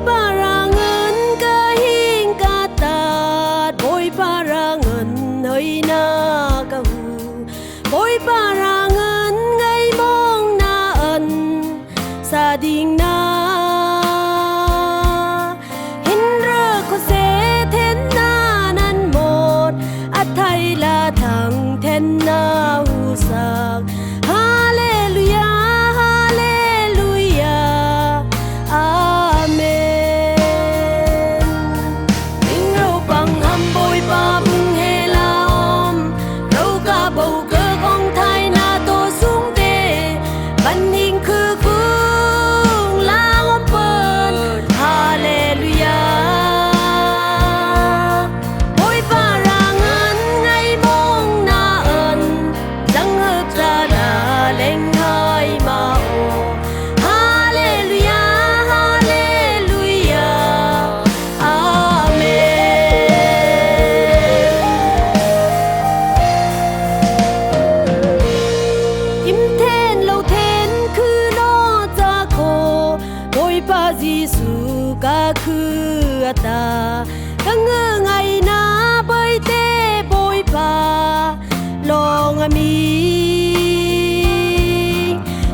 parangan kahing katat boy parangan hơi na kahu boy parangan ngay mong naan sa ding na hinra ko se then na nan một at thay la thang then na husak hallelujah hallelujah amen mình râu bằng hầm bôi ba bưng hê la om râu ca bầu cơ con thai na tô xuống tê văn hình khư khung la om bơn hallelujah bôi parangan ngay mong na ân răng hợp ra đà lên hai màu hallelujah hallelujah amen im then lâu then khư nó cha khô bôi pa Giêsu ca khư ta căng ngơ ngày na bơi tê bôi pa lòng mi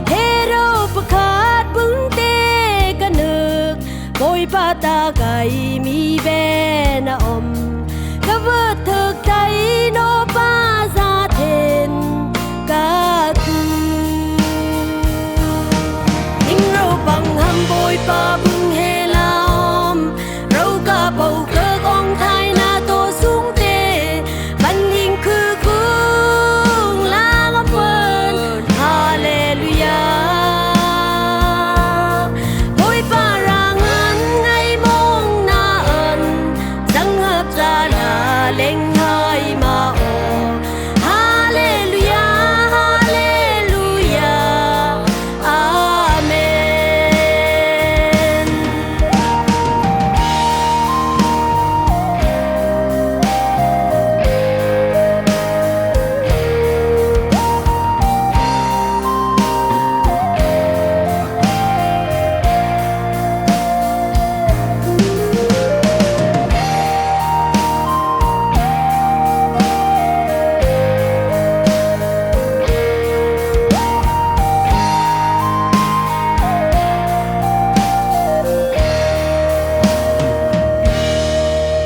hero pakat bung tê ka nước bôi pa ta gai mi be na om ka vợ thực tay nó pa ra then ca khư hình râu bằng hầm bôi pa bưng hê la om râu ca bầu cơ con thai na tô xuống tê văn hình khư khung la ngắm bơn hallelujah bôi parangan ngay mong na ân răng hợp ra là lên hai mà ô hallelujah hallelujah amen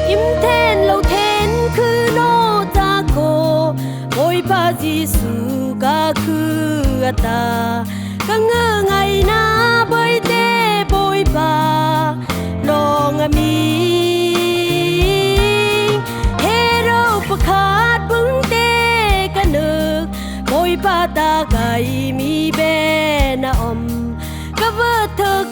im then lâu then khư nó cha khô bôi pa Giêsu ca khư ta căng ngơ ngày na bơi tê bôi pa lòng mi hero pakat bung tê ka nước bôi pa ta gai mi be na om ka vợ thực